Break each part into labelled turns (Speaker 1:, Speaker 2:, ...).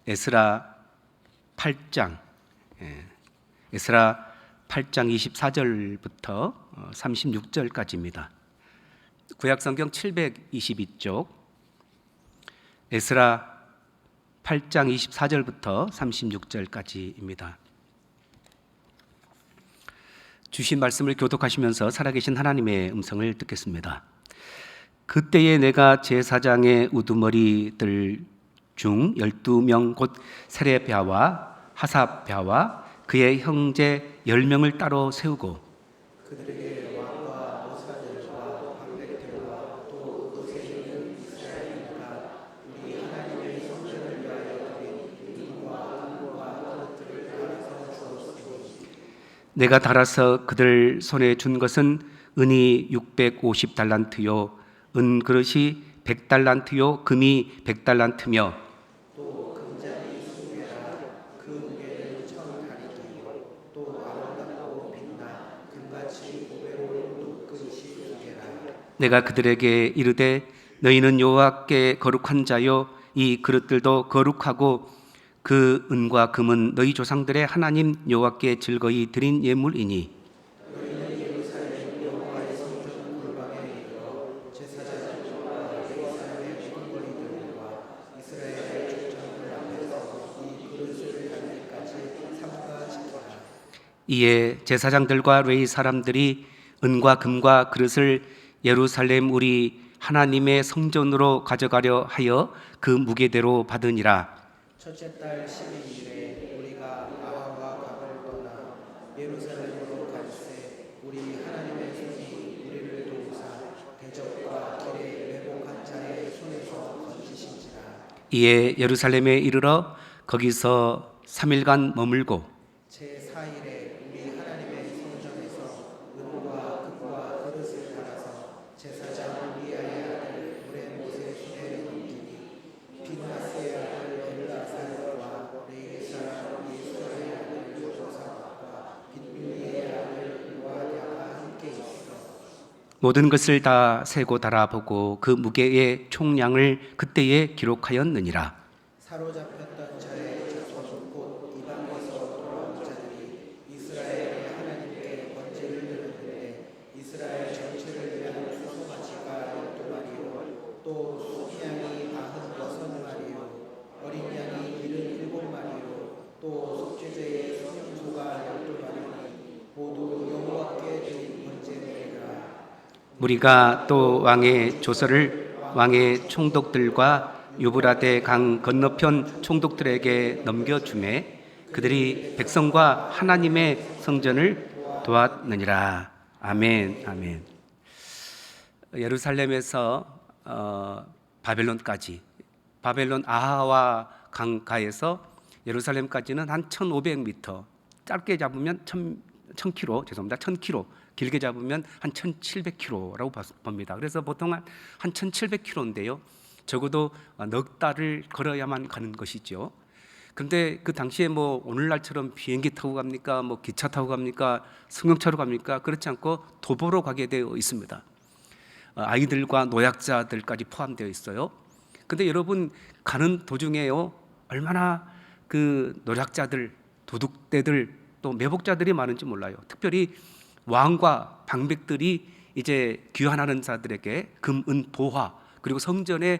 Speaker 1: 에스라 8장, 에스라 8장 24절부터 36절까지입니다. 구약성경 722쪽, 에스라 8장 24절부터 36절까지입니다. 주신 말씀을 교독하시면서 살아계신 하나님의 음성을 듣겠습니다. 그때에 내가 제사장의 우두머리들 중 12명 곧 세레비아와 하삽야와 그의 형제 10명을 따로 세우고
Speaker 2: 그들에게 왕과 모사들과 방백들과 또 그곳에 있는 이스라엘인과 우리 하나님의 성전을 위하여 드린 은과 금과 그릇들을 달아서 주었으니
Speaker 1: 내가 달아서 그들 손에 준 것은 은이 650달란트요 은 그릇이 100달란트요 금이 100달란트며
Speaker 2: 또 금잔이 20개라 그 무게는 1000다리기요 또 아름답고 빛나 금같이 보배로운 놋그릇이 2개라
Speaker 1: 내가 그들에게 이르되 너희는 여호와께 거룩한 자요 이 그릇들도 거룩하고 그 은과 금은 너희 조상들의 하나님 여호와께 즐거이 드린 예물이니
Speaker 2: 너희는 예루살렘 여호와의 성전 골방에 이르러 제사장들과 레위사람의 피건거리들과 이스라엘의 족장들 앞에서 이 그릇을 달 때까지 삼가 지키라.
Speaker 1: 이에 제사장들과 레위 사람들이 은과 금과 그릇을 예루살렘 우리 하나님의 성전으로 가져가려 하여 그 무게대로 받으니라.
Speaker 2: 첫째 달 12일에 우리가 아하와 각을 떠나 예루살렘으로 갈새 우리 하나님의 손이 우리를 도우사 대적과 길에 매복한 자의 손에서 건지신지라.
Speaker 1: 이에 예루살렘에 이르러 거기서 3일간 머물고
Speaker 2: 제4일에 우리 하나님의 성전에서 은과 금과 그릇을 달아서 제사장 우리아의 아들 무레못의 손에 넘기니 비나스의 아들 엘라살과 레위 사람 예수의 아들 요조사과 빈누이의 아들 요아랴가 함께 있어
Speaker 1: 모든 것을 다 세고 달아보고 그 무게의 총량을 그때에 기록하였느니라.
Speaker 2: 사로잡혔던 자의 자손 곧 이방에서 돌아온 자들이 이스라엘의 하나님께 번제를 드렸는데 이스라엘 전체를 위한 수송아지가 12마리요 또 순양이 96마리요 어린 양이 77마리요 또 속죄제의 순염소가 12마리니 모두 여호와께 드린 번제물이라.
Speaker 1: 무리가 또 왕의 조서를 왕의 총독들과 유브라데 강 건너편 총독들에게 넘겨주매 그들이 백성과 하나님의 성전을 도왔느니라. 아멘. 아멘. 예루살렘에서 바벨론까지, 바벨론 아하와 강가에서 예루살렘까지는 한 1500m, 짧게 잡으면 1000km, 죄송합니다. 1000km, 길게 잡으면 한 1700km라고 봅니다. 그래서 보통 한 1700km인데요. 적어도 넉 달을 걸어야만 가는 것이죠. 그런데 그 당시에 뭐 오늘날처럼 비행기 타고 갑니까? 뭐 기차 타고 갑니까? 승용차로 갑니까? 그렇지 않고 도보로 가게 되어 있습니다. 아이들과 노약자들까지 포함되어 있어요. 근데 여러분 가는 도중에요. 얼마나 그 노약자들, 도둑대들 또 매복자들이 많은지 몰라요. 특별히 왕과 방백들이 이제 귀환하는 자들에게 금, 은, 보화 그리고 성전에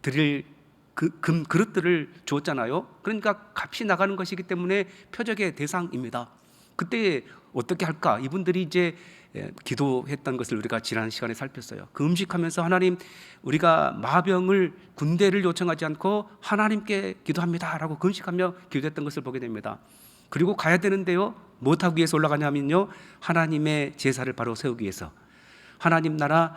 Speaker 1: 드릴 금 그릇들을 주었잖아요. 그러니까 값이 나가는 것이기 때문에 표적의 대상입니다. 그때 어떻게 할까? 이분들이 이제 기도했던 것을 우리가 지난 시간에 살폈어요. 그 음식하면서 하나님 우리가 마병을 군대를 요청하지 않고 하나님께 기도합니다라고 금식하며 기도했던 것을 보게 됩니다. 그리고 가야 되는데요. 무엇하기 위해서 올라가냐면요. 하나님의 제사를 바로 세우기 위해서 하나님 나라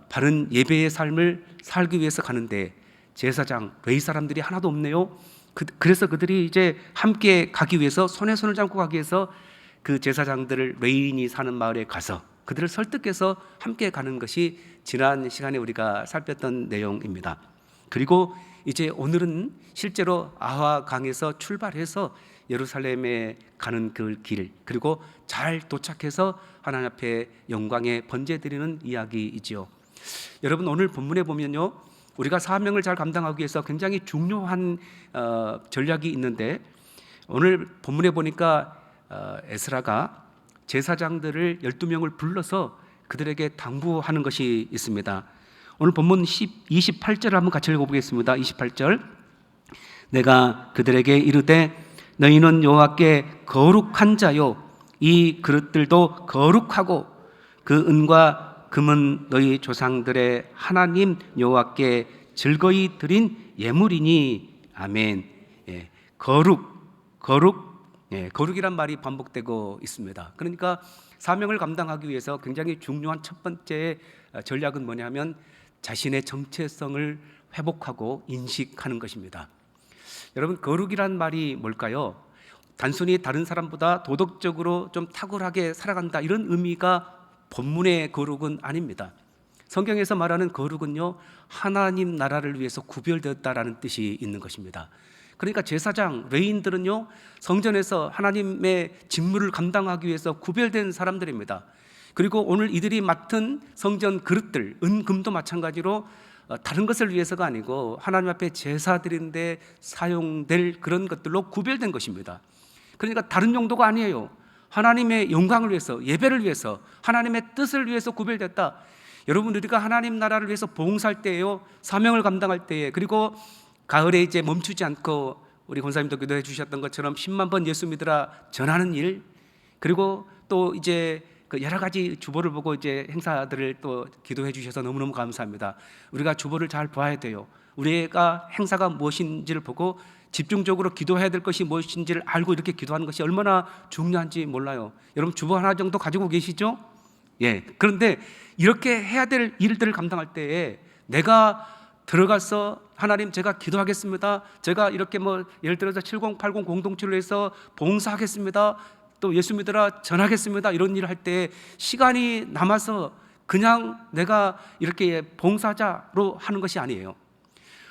Speaker 1: 바른 예배의 삶을 살기 위해서 가는데 제사장, 레위 사람들이 하나도 없네요. 그래서 그들이 이제 함께 가기 위해서 손에 손을 잡고 가기 위해서 그 제사장들을 레위인이 사는 마을에 가서 그들을 설득해서 함께 가는 것이 지난 시간에 우리가 살폈던 내용입니다. 그리고 이제 오늘은 실제로 아하 강에서 출발해서 예루살렘에 가는 그 길, 그리고 잘 도착해서 하나님 앞에 영광의 번제 드리는 이야기이지요. 여러분 오늘 본문에 보면요, 우리가 사명을 잘 감당하기 위해서 굉장히 중요한 전략이 있는데, 오늘 본문에 보니까 에스라가 제사장들을 12명을 불러서 그들에게 당부하는 것이 있습니다. 오늘 본문 28절을 한번 같이 읽어보겠습니다. 28절, 내가 그들에게 이르되 너희는 여호와께 거룩한 자요 이 그릇들도 거룩하고 그 은과 금은 너희 조상들의 하나님 여호와께 즐거이 드린 예물이니. 아멘. 예, 거룩이란 말이 반복되고 있습니다. 그러니까 사명을 감당하기 위해서 굉장히 중요한 첫 번째 전략은 뭐냐면 자신의 정체성을 회복하고 인식하는 것입니다. 여러분, 거룩이란 말이 뭘까요? 단순히 다른 사람보다 도덕적으로 좀 탁월하게 살아간다, 이런 의미가 본문의 거룩은 아닙니다. 성경에서 말하는 거룩은요, 하나님 나라를 위해서 구별되었다라는 뜻이 있는 것입니다. 그러니까 제사장, 레위인들은요, 성전에서 하나님의 직무를 감당하기 위해서 구별된 사람들입니다. 그리고 오늘 이들이 맡은 성전 그릇들, 은금도 마찬가지로 다른 것을 위해서가 아니고 하나님 앞에 제사 드리는데 사용될 그런 것들로 구별된 것입니다. 그러니까 다른 용도가 아니에요. 하나님의 영광을 위해서, 예배를 위해서, 하나님의 뜻을 위해서 구별됐다. 여러분, 우리가 하나님 나라를 위해서 봉사할 때에요, 사명을 감당할 때에, 그리고 가을에 이제 멈추지 않고 우리 권사님도 기도해 주셨던 것처럼 10만 번 예수 믿으라 전하는 일, 그리고 또 이제 그 여러 가지 주보를 보고 이제 행사들을 또 기도해 주셔서 너무너무 감사합니다. 우리가 주보를 잘 봐야 돼요. 우리가 행사가 무엇인지를 보고 집중적으로 기도해야 될 것이 무엇인지를 알고 이렇게 기도하는 것이 얼마나 중요한지 몰라요. 여러분, 주보 하나 정도 가지고 계시죠? 예. 그런데 이렇게 해야 될 일들을 감당할 때에 내가 들어가서 하나님, 제가 기도하겠습니다. 제가 이렇게 예를 들어서 7080 공동체를 해서 봉사하겠습니다. 또 예수 믿으라 전하겠습니다. 이런 일을 할 때 시간이 남아서 그냥 내가 이렇게 봉사자로 하는 것이 아니에요.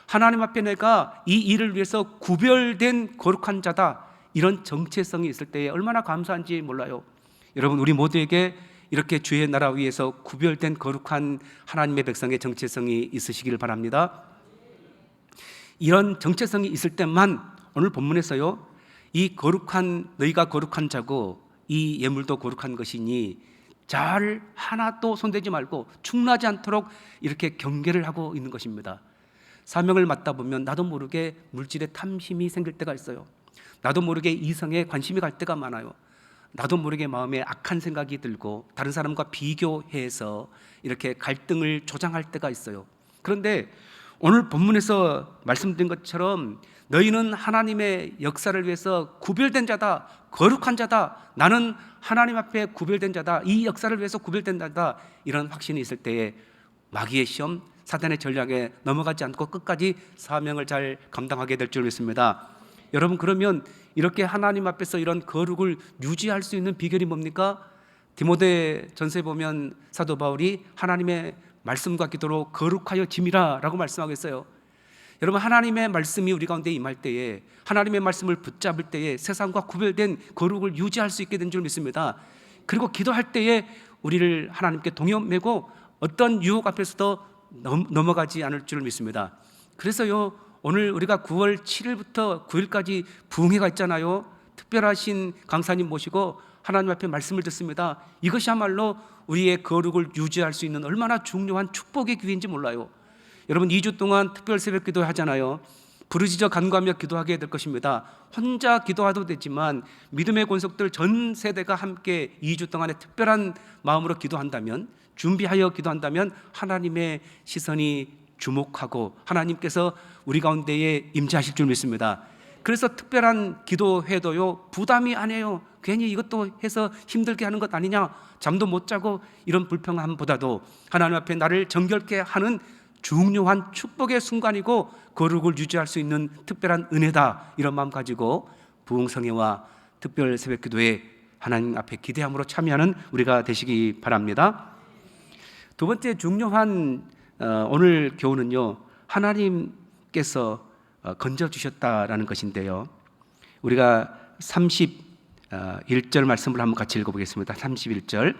Speaker 1: 하나님 앞에 내가 이 일을 위해서 구별된 거룩한 자다, 이런 정체성이 있을 때에 얼마나 감사한지 몰라요. 여러분, 우리 모두에게 이렇게 주의 나라 위에서 구별된 거룩한 하나님의 백성의 정체성이 있으시기를 바랍니다. 이런 정체성이 있을 때만 오늘 본문에서요, 이 거룩한, 너희가 거룩한 자고 이 예물도 거룩한 것이니 잘 하나도 손대지 말고 충나지 않도록 이렇게 경계를 하고 있는 것입니다. 사명을 맡다 보면 나도 모르게 물질에 탐심이 생길 때가 있어요. 나도 모르게 이성에 관심이 갈 때가 많아요. 나도 모르게 마음에 악한 생각이 들고 다른 사람과 비교해서 이렇게 갈등을 조장할 때가 있어요. 그런데 오늘 본문에서 말씀드린 것처럼 너희는 하나님의 역사를 위해서 구별된 자다, 거룩한 자다, 나는 하나님 앞에 구별된 자다, 이 역사를 위해서 구별된 자다, 이런 확신이 있을 때에 마귀의 시험, 사단의 전략에 넘어가지 않고 끝까지 사명을 잘 감당하게 될 줄 믿습니다. 여러분, 그러면 이렇게 하나님 앞에서 이런 거룩을 유지할 수 있는 비결이 뭡니까? 디모데 전서에 보면 사도 바울이 하나님의 말씀과 기도로 거룩하여 짐이라 라고 말씀하겠어요. 여러분, 하나님의 말씀이 우리 가운데 임할 때에, 하나님의 말씀을 붙잡을 때에 세상과 구별된 거룩을 유지할 수 있게 된 줄 믿습니다. 그리고 기도할 때에 우리를 하나님께 동역매고 어떤 유혹 앞에서도 넘어가지 않을 줄 믿습니다. 그래서요, 오늘 우리가 9월 7일부터 9일까지 부흥회가 있잖아요. 특별하신 강사님 모시고 하나님 앞에 말씀을 듣습니다. 이것이야말로 우리의 거룩을 유지할 수 있는 얼마나 중요한 축복의 기회인지 몰라요. 여러분, 2주 동안 특별 새벽 기도 하잖아요. 부르짖어 간구하며 기도하게 될 것입니다. 혼자 기도해도 되지만 믿음의 권속들 전 세대가 함께 2주 동안의 특별한 마음으로 기도한다면, 준비하여 기도한다면 하나님의 시선이 주목하고 하나님께서 우리 가운데에 임재하실 줄 믿습니다. 그래서 특별한 기도회도요, 부담이 아니에요. 괜히 이것도 해서 힘들게 하는 것 아니냐, 잠도 못 자고 이런 불평함보다도 하나님 앞에 나를 정결케 하는 중요한 축복의 순간이고 거룩을 유지할 수 있는 특별한 은혜다, 이런 마음 가지고 부흥성회와 특별 새벽기도에 하나님 앞에 기대함으로 참여하는 우리가 되시기 바랍니다. 두 번째 중요한 오늘 교훈은요, 하나님께서 건져주셨다라는 것인데요, 우리가 31절 말씀을 한번 같이 읽어보겠습니다. 31절,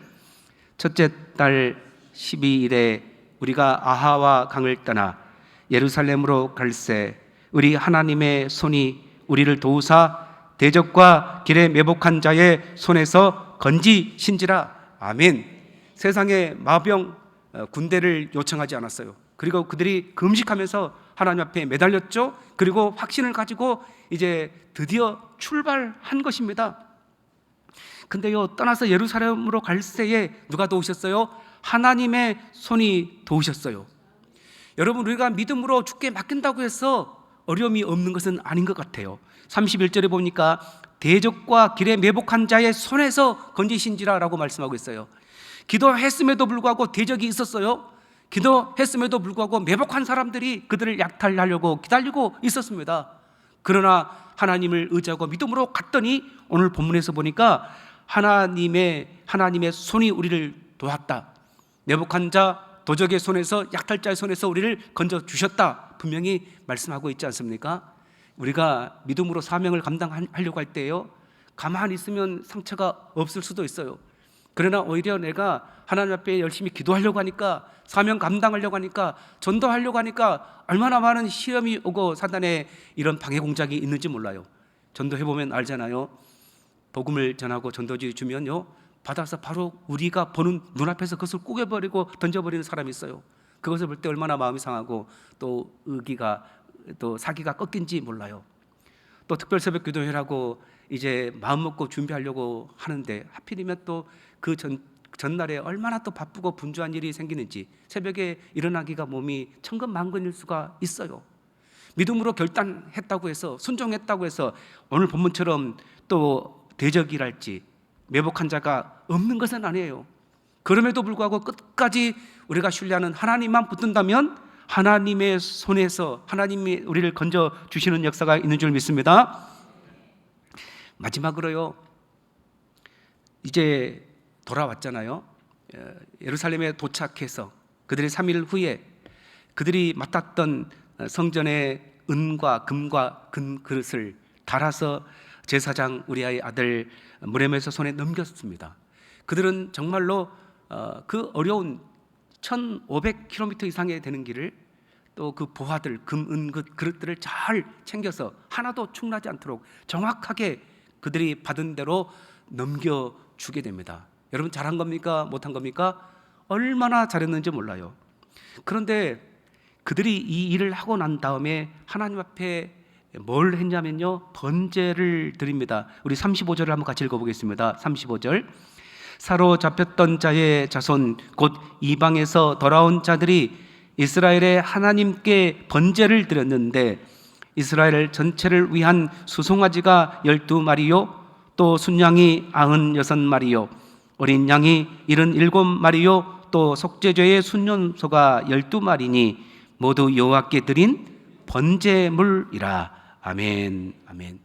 Speaker 1: 첫째 달 12일에 우리가 아하와 강을 떠나 예루살렘으로 갈새 우리 하나님의 손이 우리를 도우사 대적과 길에 매복한 자의 손에서 건지신지라. 아멘. 세상의 마병 군대를 요청하지 않았어요. 그리고 그들이 금식하면서 하나님 앞에 매달렸죠. 그리고 확신을 가지고 이제 드디어 출발한 것입니다. 근데요, 떠나서 예루살렘으로 갈 새에 누가 도우셨어요? 하나님의 손이 도우셨어요. 여러분, 우리가 믿음으로 주께 맡긴다고 해서 어려움이 없는 것은 아닌 것 같아요. 31절에 보니까 대적과 길에 매복한 자의 손에서 건지신지라 라고 말씀하고 있어요. 기도했음에도 불구하고 대적이 있었어요. 기도했음에도 불구하고 매복한 사람들이 그들을 약탈하려고 기다리고 있었습니다. 그러나 하나님을 의지하고 믿음으로 갔더니 오늘 본문에서 보니까 하나님의 손이 우리를 도왔다. 매복한 자, 도적의 손에서, 약탈자의 손에서 우리를 건져주셨다, 분명히 말씀하고 있지 않습니까? 우리가 믿음으로 사명을 감당하려고 할 때요, 가만히 있으면 상처가 없을 수도 있어요. 그러나 오히려 내가 하나님 앞에 열심히 기도하려고 하니까, 사명 감당하려고 하니까, 전도하려고 하니까 얼마나 많은 시험이 오고 사단의 이런 방해 공작이 있는지 몰라요. 전도해보면 알잖아요. 복음을 전하고 전도지 주면요, 받아서 바로 우리가 보는 눈앞에서 그것을 꾸겨버리고 던져버리는 사람이 있어요. 그것을 볼 때 얼마나 마음이 상하고 또 의기가, 또 사기가 꺾인지 몰라요. 또 특별 새벽 기도회라고 이제 마음 먹고 준비하려고 하는데 하필이면 또 그 전날에 얼마나 또 바쁘고 분주한 일이 생기는지, 새벽에 일어나기가 몸이 천근만근일 수가 있어요. 믿음으로 결단했다고 해서, 순종했다고 해서 오늘 본문처럼 또 대적이랄지 매복한 자가 없는 것은 아니에요. 그럼에도 불구하고 끝까지 우리가 신뢰하는 하나님만 붙든다면 하나님의 손에서 하나님이 우리를 건져 주시는 역사가 있는 줄 믿습니다. 마지막으로요, 이제 돌아왔잖아요. 예루살렘에 도착해서 그들이 3일 후에 그들이 맡았던 성전의 은과 금과 금 그릇을 달아서 제사장 우리아의 아들 무레메서 손에 넘겼습니다. 그들은 정말로 그 어려운 1500km 이상에 되는 길을, 또 그 보화들, 금, 은, 그릇들을 잘 챙겨서 하나도 충나지 않도록 정확하게 그들이 받은 대로 넘겨주게 됩니다. 여러분, 잘한 겁니까? 못한 겁니까? 얼마나 잘했는지 몰라요. 그런데 그들이 이 일을 하고 난 다음에 하나님 앞에 뭘 했냐면요, 번제를 드립니다. 우리 35절을 한번 같이 읽어보겠습니다. 35절. 사로잡혔던 자의 자손 곧 이방에서 돌아온 자들이 이스라엘의 하나님께 번제를 드렸는데, 이스라엘 전체를 위한 수송아지가 12마리요 또 순양이 96마리요 어린 양이 77마리요 또 속죄죄의 순년소가 12마리니 모두 여호와께 드린 번제물이라. 아멘. 아멘.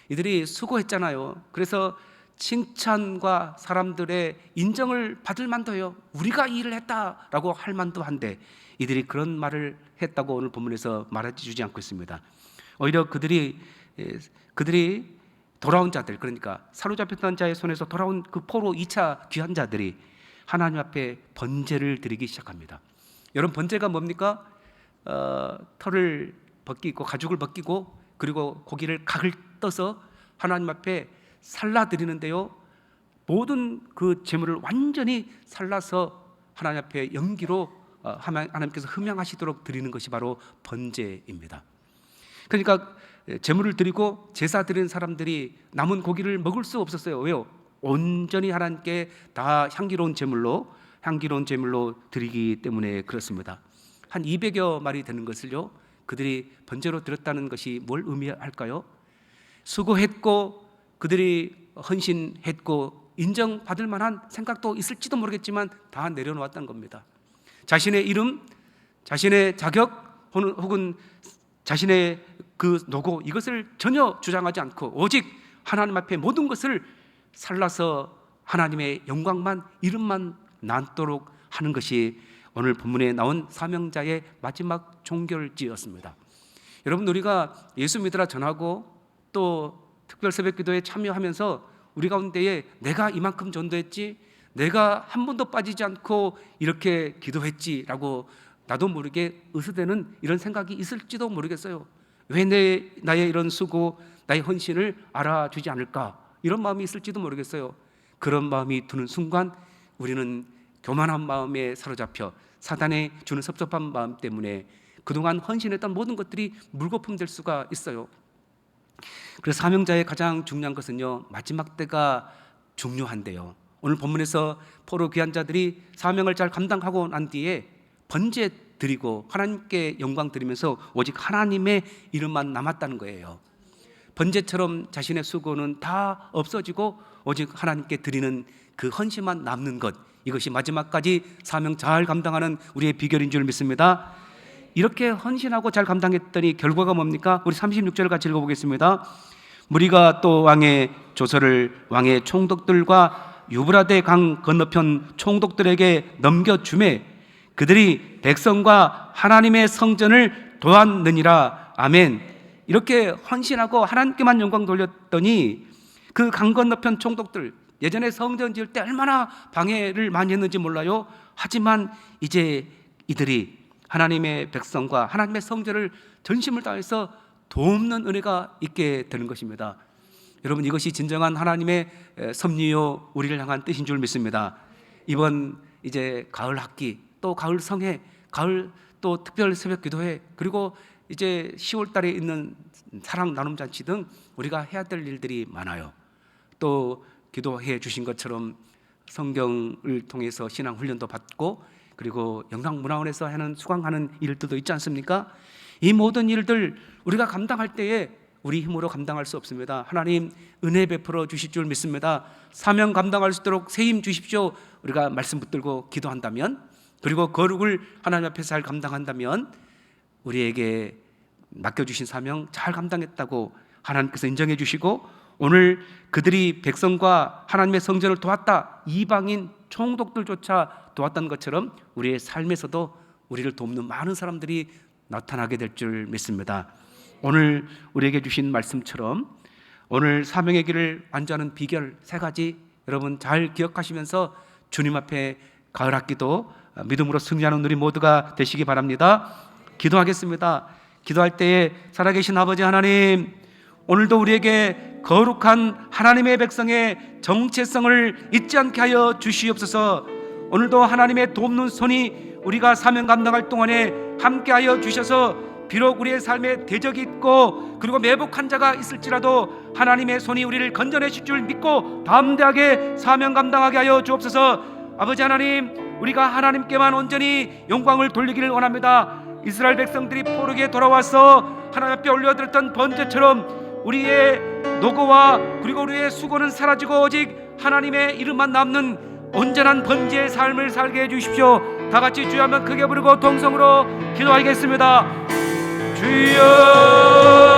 Speaker 1: 이들이 수고했잖아요. 그래서 칭찬과 사람들의 인정을 받을 만도 해요. 우리가 이 일을 했다라고 할 만도 한데, 이들이 그런 말을 했다고 오늘 본문에서 말해 주지 않고 있습니다. 오히려 그들이 돌아온 자들, 그러니까 사로잡혔던 자의 손에서 돌아온 그 포로 2차 귀한 자들이 하나님 앞에 번제를 드리기 시작합니다. 여러분, 번제가 뭡니까? 털을 벗기고 가죽을 벗기고 그리고 고기를 각을 떠서 하나님 앞에 살라 드리는데요, 모든 그 제물을 완전히 살라서 하나님 앞에 연기로 하나님께서 흠양하시도록 드리는 것이 바로 번제입니다. 그러니까 제물을 드리고 제사 드리는 사람들이 남은 고기를 먹을 수 없었어요. 왜요? 온전히 하나님께 다 향기로운 제물로 드리기 때문에 그렇습니다. 한 200여 마리 되는 것을요, 그들이 번제로 드렸다는 것이 뭘 의미할까요? 수고했고 그들이 헌신했고 인정받을 만한 생각도 있을지도 모르겠지만 다 내려놓았다는 겁니다. 자신의 이름, 자신의 자격 혹은 자신의 그 노고, 이것을 전혀 주장하지 않고 오직 하나님 앞에 모든 것을 살라서 하나님의 영광만, 이름만 남도록 하는 것이 오늘 본문에 나온 사명자의 마지막 종결지였습니다. 여러분, 우리가 예수 믿으라 전하고 또 특별 새벽 기도에 참여하면서 우리 가운데에 내가 이만큼 전도했지, 내가 한 번도 빠지지 않고 이렇게 기도했지라고 나도 모르게 의수되는 이런 생각이 있을지도 모르겠어요. 왜 나의 이런 수고, 나의 헌신을 알아주지 않을까, 이런 마음이 있을지도 모르겠어요. 그런 마음이 드는 순간 우리는 교만한 마음에 사로잡혀 사단에 주는 섭섭한 마음 때문에 그동안 헌신했던 모든 것들이 물거품 될 수가 있어요. 그래서 사명자의 가장 중요한 것은요, 마지막 때가 중요한데요, 오늘 본문에서 포로 귀한 자들이 사명을 잘 감당하고 난 뒤에 번제 드리고 하나님께 영광 드리면서 오직 하나님의 이름만 남았다는 거예요. 번제처럼 자신의 수고는 다 없어지고 오직 하나님께 드리는 그 헌신만 남는 것, 이것이 마지막까지 사명 잘 감당하는 우리의 비결인 줄 믿습니다. 이렇게 헌신하고 잘 감당했더니 결과가 뭡니까? 우리 36절 같이 읽어보겠습니다. 무리가 또 왕의 조서를 왕의 총독들과 유브라데 강 건너편 총독들에게 넘겨주매 그들이 백성과 하나님의 성전을 도왔느니라. 아멘. 이렇게 헌신하고 하나님께만 영광 돌렸더니 그 강 건너편 총독들, 예전에 성전 지을 때 얼마나 방해를 많이 했는지 몰라요. 하지만 이제 이들이 하나님의 백성과 하나님의 성전을 전심을 다해서 돕는 은혜가 있게 되는 것입니다. 여러분, 이것이 진정한 하나님의 섭리요 우리를 향한 뜻인 줄 믿습니다. 이번 이제 가을 학기, 또 가을 성회, 가을 또 특별 새벽 기도회, 그리고 이제 10월 달에 있는 사랑 나눔 잔치 등 우리가 해야 될 일들이 많아요. 또 기도해 주신 것처럼 성경을 통해서 신앙 훈련도 받고, 그리고 영상문화원에서 하는 수강하는 일들도 있지 않습니까? 이 모든 일들 우리가 감당할 때에 우리 힘으로 감당할 수 없습니다. 하나님 은혜 베풀어 주실 줄 믿습니다. 사명 감당할 수 있도록 새 힘 주십시오. 우리가 말씀 붙들고 기도한다면, 그리고 거룩을 하나님 앞에서 잘 감당한다면 우리에게 맡겨주신 사명 잘 감당했다고 하나님께서 인정해 주시고, 오늘 그들이 백성과 하나님의 성전을 도왔다, 이방인 총독들조차 도왔다는 것처럼 우리의 삶에서도 우리를 돕는 많은 사람들이 나타나게 될 줄 믿습니다. 오늘 우리에게 주신 말씀처럼 오늘 사명의 길을 완주하는 비결 3가지 여러분 잘 기억하시면서 주님 앞에 가을 학기도 믿음으로 승리하는 우리 모두가 되시기 바랍니다. 기도하겠습니다. 기도할 때에 살아계신 아버지 하나님, 오늘도 우리에게 거룩한 하나님의 백성의 정체성을 잊지 않게 하여 주시옵소서. 오늘도 하나님의 돕는 손이 우리가 사명 감당할 동안에 함께하여 주셔서 비록 우리의 삶에 대적이 있고 그리고 매복한 자가 있을지라도 하나님의 손이 우리를 건져내실 줄 믿고 담대하게 사명 감당하게 하여 주옵소서. 아버지 하나님, 우리가 하나님께만 온전히 영광을 돌리기를 원합니다. 이스라엘 백성들이 포로기에 돌아와서 하나님 앞에 올려드렸던 번제처럼 우리의 노고와 그리고 우리의 수고는 사라지고 오직 하나님의 이름만 남는 온전한 번제의 삶을 살게 해주십시오. 다같이 주여 한번 크게 부르고 동성으로 기도하겠습니다. 주여